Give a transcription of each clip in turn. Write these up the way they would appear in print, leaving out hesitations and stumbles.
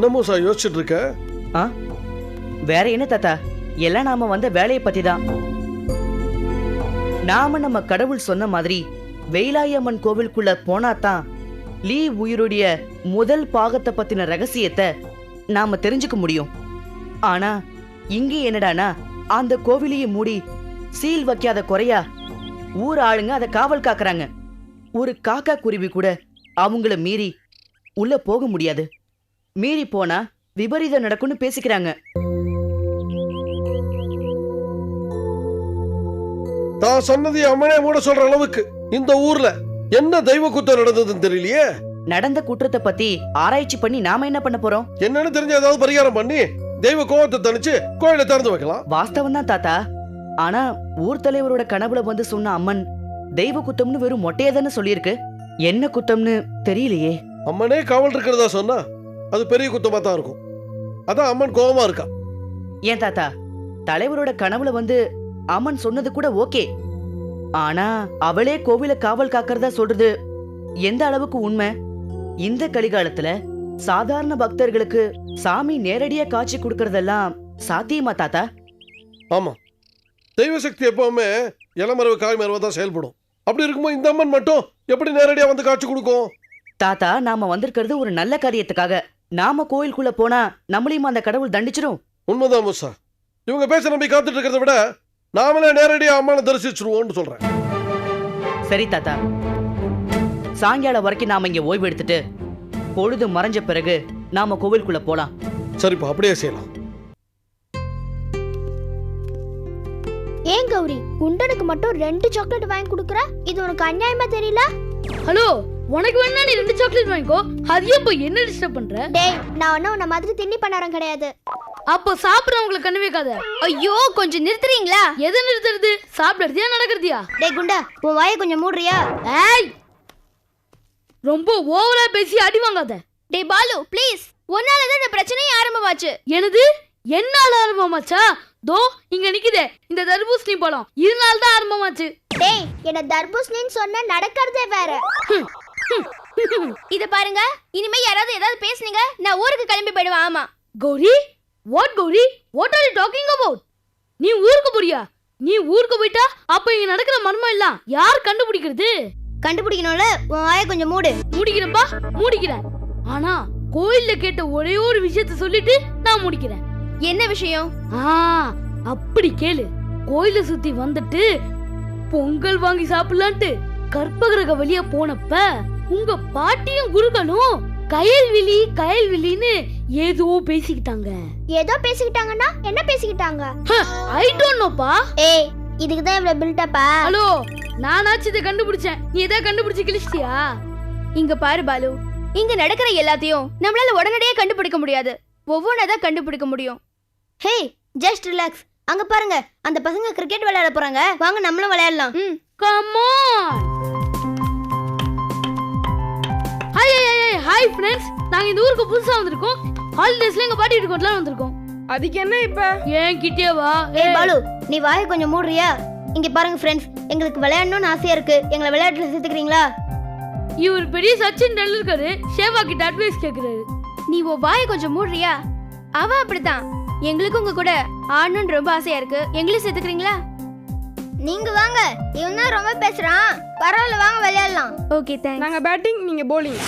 என்னமோ சார் யோசிச்சுட்டு இருக்க? வேற என்ன தாத்தா, எல்லாம் நாம வந்த வேலையை பத்தி தான். நாம நம்ம கடவுள் சொன்ன மாதிரி வெயிலாயம்மன் கோவிலுக்குள்ள போனாதான் லீ உயிருடைய முதல் பாகத்தை பத்தின ரகசியத்தை நாம தெரிஞ்சுக்க முடியும். ஆனா இங்க என்னடானா, அந்த கோவிலையே மூடி சீல் வைக்காத குறையா ஊர் ஆளுங்க அதை காவல் காக்குறாங்க. ஒரு காக்கா குருவி கூட அவங்கள மீறி உள்ள போக முடியாது. மீறி போனா விபரீதம் நடக்கும்னு பேசிக்கிறாங்க. தான் சொன்னதை அம்மனே மூட சொல்ற அளவுக்கு இந்த ஊர்ல என்ன தெய்வ குத்தம் நடந்ததுன்னு தெரியலையே. நடந்த குற்றத்தை பத்தி ஆராய்ச்சி பண்ணி நாம என்ன பண்ண போறோம்? என்னன்னு தெரிஞ்ச ஏதாவது பரிகாரம் பண்ணி தெய்வ கோவத்தை தணிச்சு கோயிலை திறந்து வைக்கலாம். வாஸ்தவம் தான் தாத்தா. ஆனா ஊர் தலைவரோட கனவுல வந்து சொன்ன அம்மன் தெய்வ குத்தம்னு வெறும் மொட்டையா தானே சொல்லியிருக்கு. என்ன குத்தம்னு தெரியலையே. அம்மனே காவல் இருக்கிறதா சொன்னா அது பெரிய குத்தமா தான் இருக்கும். அதான் அம்மன் கோவமா இருக்கா. ஏன் தாத்தா, தலைவரோட கனவுல வந்து அம்மன் சொன்னது கூட ஓகே. ஆனா அவளே கோவில காவல் காக்கிறதா சொல்றது எந்த அளவுக்கு உண்மை? இந்த கலிகாலத்துல சாதாரண பக்தர்களுக்கு சாமி நேரடியா காட்சி கொடுக்கறதெல்லாம் சாத்தியமா தாத்தா? ஆமா, தெய்வ சக்தி எப்பவுமே இளமரவு காய்மரவா தான் செயல்படும். அப்படி இருக்கும்போது இந்த அம்மன் மட்டும் எப்படி நேரடியா வந்து காட்சி கொடுக்கும்? தாத்தா, நாம வந்திருக்கிறது ஒரு நல்ல காரியத்துக்காக. நாம கோயிலுக்குள்ள போனா நம்மளையும் அந்த கடவுள் தண்டிச்சிரும். உண்மைதான் முசா. இவங்க பேச நம்பி காத்துட்டு இருக்கிறத விட நாமளே நேரடியா அம்மனை தரிசிச்சிருவோம்னு சொல்றேன். சரி தாத்தா, சாயங்காலம் வரைக்கும் நாம இங்க ஓய்வு எடுத்துட்டு பொழுது மறைஞ்ச பிறகு நாம கோவிலுக்குள்ள போலாம். சரிப்பா, அப்படியே செய்யலாம். ஏன் கௌரி, குண்டனுக்கு மட்டும் 2 சாக்லேட் வாங்கி கொடுக்குற? இது உனக்கு அநியாயமா தெரியல? ஹலோ, உனக்கு வேணா நீ 2 சாக்லேட் வாங்கிக்கோ. அதையும் போய் என்ன டிஸ்டர்ப் பண்ற? டேய், நான் ஒன்னும் உன்ன மாதிரி திண்ணி பண்ணாரம் கிடையாது. அப்போ சாப்பிடுறவங்களுக்கு கண்ணு வைக்காத. ஐயோ, கொஞ்சம் நிறுத்துறீங்களா? எதை நிறுத்துறது? சாப்பிடுறதியா நடக்கிறதியா? டேய் குண்டா, உன் வாயை கொஞ்சம் மூடுறியா? ஏய், ரொம்ப ஓவரா பேசி அடி வாங்காத. டேய் பாலு, ப்ளீஸ். உன்னாலதான் இந்த பிரச்சனையே ஆரம்பமாச்சு. எனது என்னால ஆரம்பமாச்சா? தோ இங்க நிக்குதே இந்த தர்பூசணி பழம், இதனால தான் ஆரம்பமாச்சு. டேய், என்ன தர்பூசணின்னு சொன்ன நடக்கிறதே வேற. இத பாருங்க, இனிமே யாராவது ஏதாவது பேசுனீங்க நான் ஊருக்கு கிளம்பி போயிடுவேன். ஆமா Gauri, what Gauri, what are you talking about? நீ ஊருக்கு போறியா? நீ ஊருக்கு போயிட்டா அப்ப இங்க நடக்கிற மர்மம் எல்லாம் யார் கண்டுபிடிக்கிறது? கண்டுபிடிக்கணும்ல, உன் வாயை கொஞ்சம் மூடு. மூடிக்கிறேன்பா, மூடிக்கிறேன். ஆனா கோயில்ல கேட்ட ஒரே ஒரு விஷயத்தை சொல்லிட்டு நான் முடிக்கிறேன். என்ன விஷயம்? அப்படி கேளு. கோயில சுத்தி வந்துட்டு பொங்கல் வாங்கி சாப்பிடலான்ட்டு கற்பகிரக வழியா போனப்ப உங்க பாட்டியும் குருக்களும் கயல்விழி கயல்விழின்னு ஏதோ பேசிக்கிட்டாங்க. ஏதோ பேசிக்கிட்டாங்கன்னா என்ன பேசிக்கிட்டாங்க? I don't நோப்பா. ஏய், இதுக்கு தான் இவ்வளவு பில்டப்பா? ஹலோ, நானாச்சு இதை கண்டுபிடிச்சேன், நீ எதை கண்டுபிடிச்சு கிழிச்சிட்டியா? இங்க பாரு பாலு, இங்க நடக்கிற எல்லாத்தையும் நம்மளால உடனடியே கண்டுபிடிக்க முடியாது. ஒவ்வொன்றதான் கண்டுபிடிக்க முடியும். ஹே, ஜஸ்ட் ரிலாக்ஸ். அங்க பாருங்க, அந்த பசங்க கிரிக்கெட் விளையாட போறாங்க. வாங்க நம்மளும் விளையாடலாம். Come on. ஹாய் ஃப்ரெண்ட்ஸ், நாங்க இந்த ஊருக்கு புதுசா வந்திருக்கோம். ஹாலிடேஸ்ல எங்க பாட்டி வீட்டுக்கு வரலாம் வந்திருக்கோம். அதுக்கு என்ன இப்ப? ஏன் கிட்டே வா. ஏய் பாலு, நீ வாயை கொஞ்சம் மூடுறியா? இங்க பாருங்க ஃப்ரெண்ட்ஸ், எங்களுக்கு விளையாடணும்னு ஆசையா இருக்கு. எங்களை விளையாட்டுல சேர்த்துக்கிறீங்களா? இவர் பெரிய சச்சின் டெண்டுல்கர் ஷேவா கிட்ட அட்வைஸ் கேக்குறாரு. நீ உன் வாயை கொஞ்சம் மூடுறியா? அவ அப்படித்தான். எங்களுக்கு உங்க கூட ஆடணும்னு ரொம்ப ஆசையா இருக்கு. எங்களையும் சேர்த்துக்கிறீங்களா? நீங்க வாங்க. இவன் தான் ரொம்ப பேசுறான். பரவாயில்ல, வாங்க விளையாடலாம். Okay, thanks. நாங்க பேட்டிங், நீங்க bowling.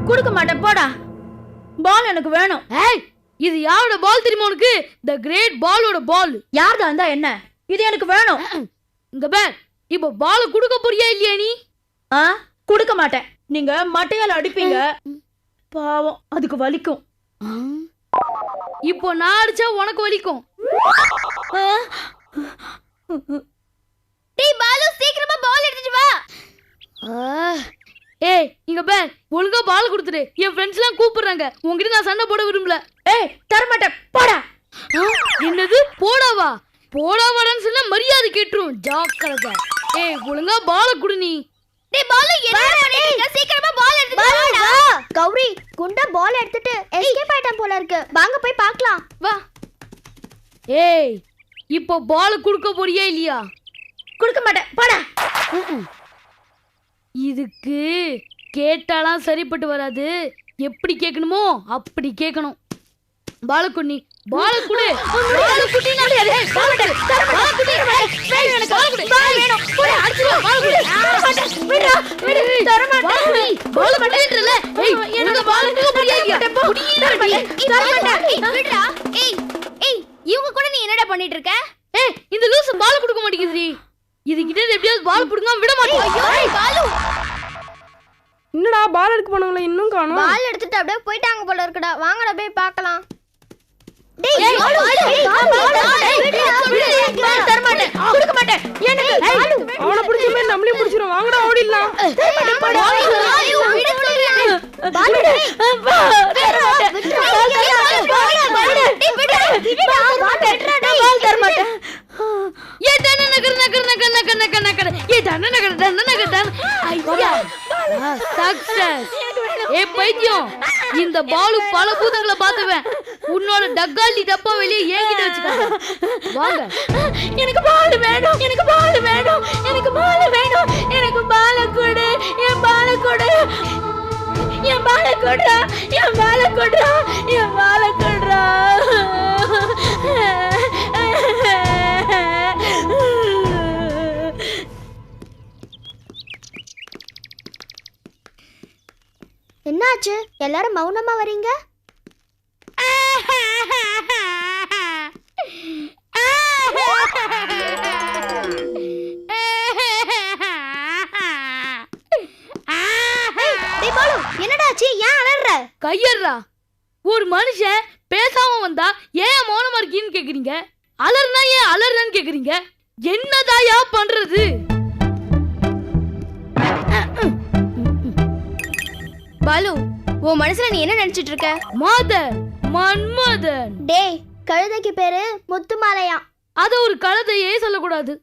கொடுக்க மாட்டேன் போடா. பால் எனக்கு வேணும். ஏய், இது யாரோட பால் தெரியுமா உனக்கு? தி கிரேட் பாலோட பால். யாரதா இருந்தா என்ன, இது எனக்கு வேணும். இங்க பார், இப்போ பால் கொடுக்க போறியா இல்லையா நீ? கொடுக்க மாட்டேன். நீங்க மட்டையால அடிப்பீங்க, பாவம் அதுக்கு வலிக்கும். இப்போ நான் அடிச்சா உனக்கு வலிக்கும். டேய் பாலு, சீக்கிரமா பால் எடுத்துட்டு வா. ஏய், இங்க பார், ஒழுங்கா பால் கொடுத்துரு. என் ஃப்ரெண்ட்ஸ் எல்லாம் கூப்பிடுறாங்க. உன்கிட்ட நான் சண்டை போட விரும்பல. ஏய், தர மாட்டேன் போடா. என்னது போடாவா? போடாவாடான்னு சொன்னா மரியாதை கேட்டுரும். ஜாக்கிரதை. ஏய், ஒழுங்கா பால குடு நீ. டேய் பாலு, என்ன பண்ணிட்டீங்க? சீக்கிரமா பால் எடுத்துட்டு வா. கௌரி, குண்டா பால் எடுத்துட்டு எஸ்கேப் ஆயிட்டான் போல இருக்கு. வாங்க போய் பார்க்கலாம். வா. ஏய், இப்போ பால் கொடுக்க போறியா இல்லையா? கொடுக்க மாட்டேன் போடா. இதுக்கு கேட்டாலாம் சரிப்பட்டு வராது. எப்படி கேட்கணுமோ அப்படி கேட்கணும். பால குண்ணி, பால குடு. பால குடி. ஏய், பால குடு. பால குடி. வேணும் எனக்கு பால் குடு. பால் வேணும். போய் அடிச்சுடா. பால் குடு. விடுடா. விடு. தர மாட்டேன். பால் கட்டேன்றல. ஏய், எனக்கு பால் கொடுக்க போறியா இல்லையா? தர மாட்டேன். தர மாட்டேன். விடுடா. ஏய், ஏய், இவங்க கூட நீ என்னடா பண்ணிட்டு இருக்க? ஏய், இந்த லூசு பால் கொடுக்க மாட்டேங்குதுடி. இதுகிட்ட எப்படியாவது பால் புடுங்க விட மாட்டேன். ஐயோ பாலு, என்னடா பால் எடுக்க போனவங்கள இன்னும் காணோம். பால் எடுத்துட்டு அப்படியே போயிட்டாங்க போல இருக்குடா. வாங்கடா போய் பார்க்கலாம். டேய் பாலு, பால் தர மாட்டேன். கொடுக்க மாட்டேன். எனக்கு அவனை பிடிச்ச மாதிரி நம்மளையும் பிடிச்சிரும். வாங்கடா ஓடிடலாம். இந்த பாலு பல பூதங்களை பார்த்துவேன். உன்னோட டக்காலி டப்பா வெளியே ஏங்கிட்டு வச்சுக்க. வாங்க. எனக்கு பால் வேணும். எனக்கு பால் வேணும். எனக்கு பால் வேணும். எனக்கு பால் கொடு. என் பால் கொடு. என் பால் கொடுறா. என் பால் கொடுறா. என் பால் கொடுறா. என்னாச்சு? எல்லாரும் மௌனமா வரீங்க? என்னடாச்சு? ஏன் அலற? கையறா. ஒரு மனுஷன் பேசாம வந்தா ஏன் மௌனமா இருக்கீன்னு கேக்குறீங்க. அலர்னா ஏன் அலர்னு கேக்குறீங்க. என்னதாயா பண்றது? பாலு, உன் மனசுல நீ என்ன நினைச்சிட்டு இருக்க? மாதன், மன்மதன். டேய், கழுதைக்கு பேரு முத்துமாலையா. அத ஒரு கழுதையே சொல்லக்கூடாது.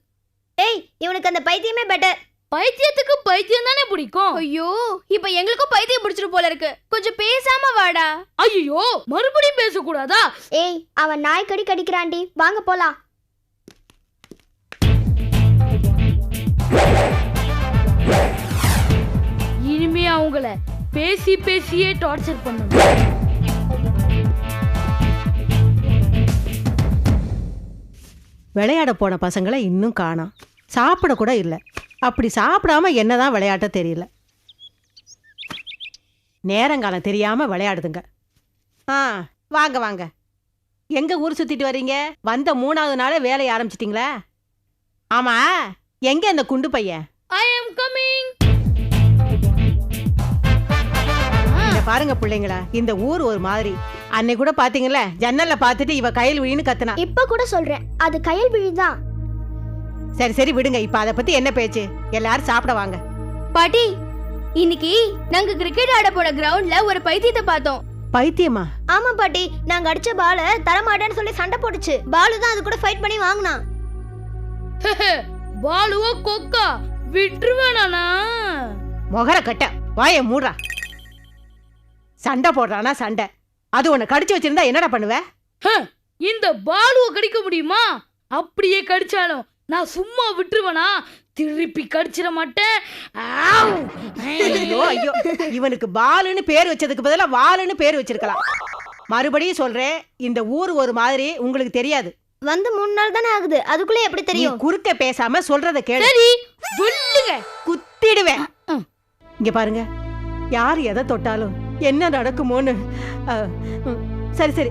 ஏய், இவனுக்கு அந்த பைத்தியமே பெட்டர். பைத்தியத்துக்கு பைத்தியம் தானே பிடிக்கும். ஐயோ, இப்ப எங்களுக்கும் பைத்தியம் பிடிச்சிரு போல இருக்கு. கொஞ்சம் பேசாம வாடா. ஐயோ, மறுபடியும் பேசக்கூடாதா? ஏய், அவன் நாய் கடி கடிக்கிறான்டி. வாங்க போலாம். இனிமே அவங்கள பேசி பேசியே டார்ச்சர் பண்ணணும். விளையாட போன பசங்களை இன்னும் காணோம். சாப்பிட கூட இல்லை. அப்படி சாப்பிடாம என்னதான் விளையாட்ட தெரியல. நேரங்காலம் தெரியாம விளையாடுதுங்க. வாங்க வாங்க. எங்க ஊர் சுத்திட்டு வர்றீங்க? வந்த 3வது நாளே வேலையை ஆரம்பிச்சிட்டீங்களா? ஆமா, எங்க அந்த குண்டு பையன்? I am coming. பாருங்க பிள்ளைங்களா, இந்த ஊர் ஒரு மாதிரி. அன்னை கூட பாத்தீங்கல்ல, ஜன்னல்ல பாத்துட்டு இவ கயல் விழின்னு கத்துனா. இப்ப கூட சொல்றேன், அது கயல் விழிதான். சரி சரி விடுங்க. இப்ப அத பத்தி என்ன பேச்சு? எல்லாரும் சாப்பிட வாங்க. பாட்டி, இன்னைக்கு நாங்க கிரிக்கெட் ஆட போன கிரவுண்ட்ல ஒரு பைத்தியத்தை பார்த்தோம். பைத்தியமா? ஆமா பாட்டி, நாங்க அடிச்ச பால தரமாட்டேன்னு சொல்லி சண்டை போட்டுச்சு. பாலு தான் அது கூட ஃபைட் பண்ணி வாங்கினா. பாலுவோ கொக்கா விட்டுருவேனா? மொகர கட்ட வாய மூடுறா. சண்டை போடுறானா சண்டை. அது உன்னை கடிச்சு வச்சிருந்தா என்னடா பண்ணுவ? இந்த பாலுவை கடிக்க முடியுமா? அப்படியே கடிச்சாலும் நான் சும்மா விட்டுருவேனா? திருப்பி கடிச்சிட மாட்டேன். ஐயோ ஐயோ, இவனுக்கு பாலுன்னு பேர் வச்சதுக்கு பதிலா வாலுன்னு பேர் வச்சிருக்கலாம். மறுபடியும் சொல்றேன், இந்த ஊர் ஒரு மாதிரி. உங்களுக்கு தெரியாது. வந்து 3 நாள் தானே ஆகுது, அதுக்குள்ளே எப்படி தெரியும்? குறுக்க பேசாம சொல்றத கேளு. சரி சொல்லுங்க. குத்திடுவேன். இங்க பாருங்க, யார் எதை தொட்டாலும் என்ன நடக்குமோன்னு சரி சரி,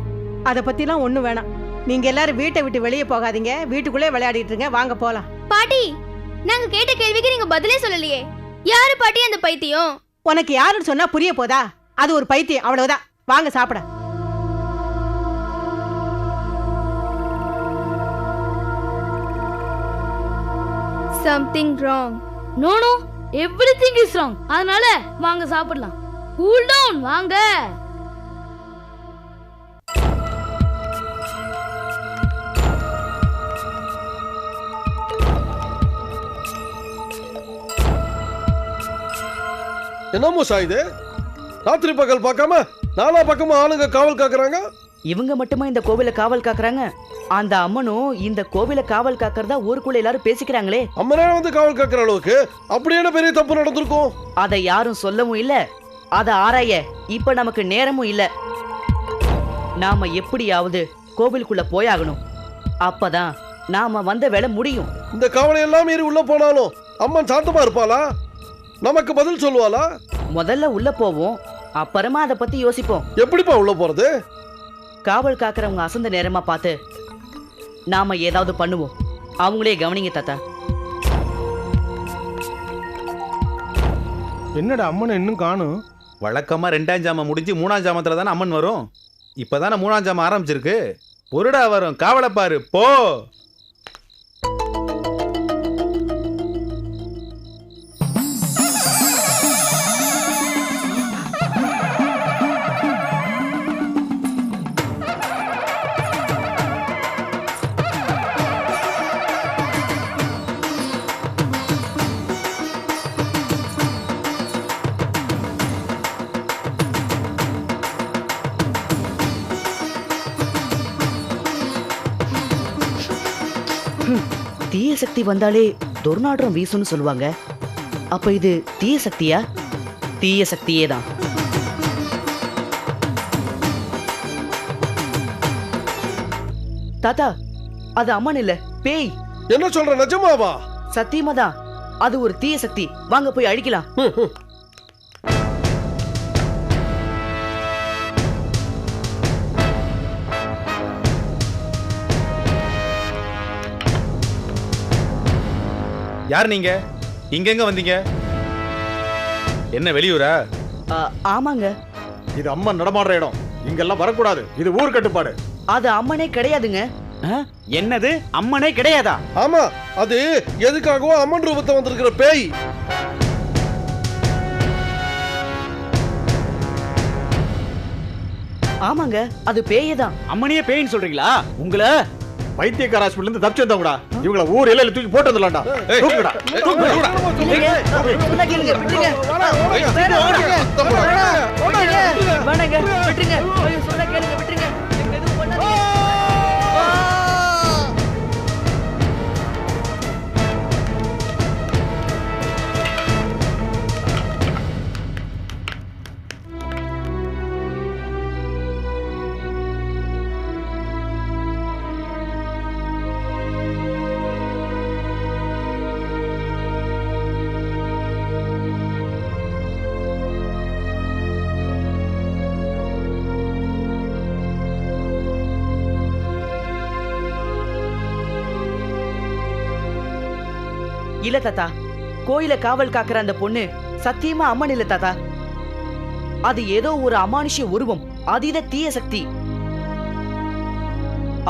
அதை பத்திலாம் ஒண்ணும் வேணாம். நீங்க எல்லாரும் வீட்டை விட்டு வெளியே போகாதீங்க, வீட்டுக்குள்ளே விளையாடிட்டு இருங்க. வாங்க போலாம். பாட்டி, நாங்க கேட்ட கேள்விக்கு நீங்க பதிலே சொல்லலையே. யாரு பாட்டி அந்த பைத்தியம்? உனக்கு யாருன்னு சொன்னா புரிய போதா? அது ஒரு பைத்தியம், அவ்வளவுதான். வாங்க சாப்பிட. Something wrong. No no, everything is wrong. அதனால வாங்க சாப்பிடலாம். கூல் டவுன், வாங்க. என்ன மூசா இது? ராத்திரி பகல் பார்க்காம நாலா பக்கமும் ஆளுங்க காவல் காக்குறாங்க. இவங்க மட்டுமா இந்த கோவிலை காவல் காக்குறாங்க? அந்த அம்மனும் இந்த கோவிலை காவல் காக்கறதா ஊருக்குள்ள எல்லாரும் பேசிக்கிறாங்களே. அம்மனே வந்து காவல் காக்குற அளவுக்கு அப்படி என்ன பெரிய தப்பு நடந்திருக்கும்? அதை யாரும் சொல்லவும் இல்ல, அதை ஆராய இப்ப நமக்கு நேரமும் இல்ல. நாம எப்படியாவது கோவிலுக்குள்ள போயாகணும். அப்பதான் நாம வந்த வேலை முடியும். இந்த காவலை எல்லாம் மீறி உள்ள போனாலும் அம்மன் சாந்தமா இருப்பாளா? நமக்கு பதில் சொல்லுவாளா? முதல்ல உள்ள போவோம், அப்புறமா அதை பத்தி யோசிப்போம். எப்படிப்பா உள்ள போறது? காவல் காக்குறவங்க அசந்த நேரமா பார்த்து நாம ஏதாவது பண்ணுவோம். அவங்களே கவனிங்க தாத்தா. என்னடா அம்மனை இன்னும் காணும்? வழக்கமா 2ஆம் ஜாமம் முடிஞ்சு 3ஆம் ஜாமத்துல தானே அம்மன் வரும். இப்பதானே 3ஆம் ஜாமம் ஆரம்பிச்சிருக்கு. பொருடா வரும், காவலை பாரு போ. தீய சக்தி வந்தாலே துர்நாற்றம் வீசுன்னு சொல்லுவாங்க. அப்ப இது தீய சக்தியா? தீய சக்தியே தான். தாத்தா, அது அம்மன் இல்ல, பேய். என்ன சொல்ற, நிஜமாவா? சத்தியமா தான். அது ஒரு தீய சக்தி. வாங்க போய் அழிக்கலாம். யார் நீங்க? இங்க எங்க வந்தீங்க? என்ன வெளியூரா? ஆமாங்க, இது அம்மன் நடமாடுற இடம். இங்கெல்லாம் வரக்கூடாது. இது ஊர் கட்டுப்பாடு. அது அம்மனே கிடையாதுங்க. என்னது? அம்மனே கிடையாதா? ஆமா, அது எதுக்காகவோ அம்மன் ரூபத்தை வந்திருக்கிற பேய். ஆமாங்க, அது பேயே தான். அம்மனையே பேயின்னு சொல்றீங்களா? உங்களை பைத்தியக்கார ஹாஸ்பிடல்ல இருந்து தப்பிச்சு வந்தவங்கடா. இவங்கள ஊர் எல்லையில தூக்கி போட்டு வந்துடலாம்டா. தூக்குடா. இல்லைங்க, சொன்னா கேளுங்க, விட்டுருங்க. வேணாங்க, விட்டுருங்க. ஐயோ, சொன்னா கேளுங்க, விட்டுருங்க. எனக்கு எதுவும் பண்ணாதீங்க. இல்ல தாத்தா, கோயில காவல் காக்குற அந்த பொண்ணு சத்தியமா அம்மன் இல்ல தாத்தா. அது ஏதோ ஒரு அமானுஷ்ய உருவம், அதீத தீய சக்தி.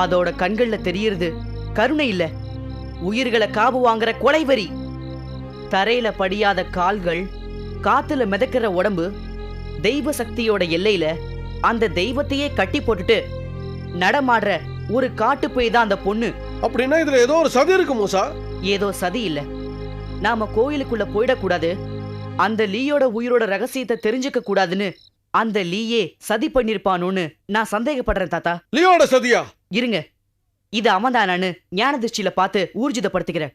அதோட கண்கள்ல தெரியறது கருணை இல்ல, உயிர்களை காவு வாங்குற கொலைவெறி. தரையில படியாத கால்கள், காத்துல மிதக்கிற உடம்பு. தெய்வ சக்தியோட எல்லையில அந்த தெய்வத்தையே கட்டி போட்டுட்டு நடமாடுற ஒரு காட்டுப்பேய் தான் அந்த பொண்ணு. அப்படின்னா இதுல ஏதோ ஒரு சதி இருக்கு மூசா. ஏதோ சதி இல்ல, நாம கோயிலுக்குள்ள போயிடக்கூடாது. அந்த லீயோட உயிரோட ரகசியத்தை தெரிஞ்சுக்க கூடாதுன்னு அந்த லீயே சதி பண்ணிருப்பானோன்னு நான் சந்தேகப்படுறேன் தாத்தா. லியோட சதியா? இருங்க, இது அவன்தானான்னு ஞான திருஷ்டியில பார்த்து ஊர்ஜிதப்படுத்திக்கிறேன்.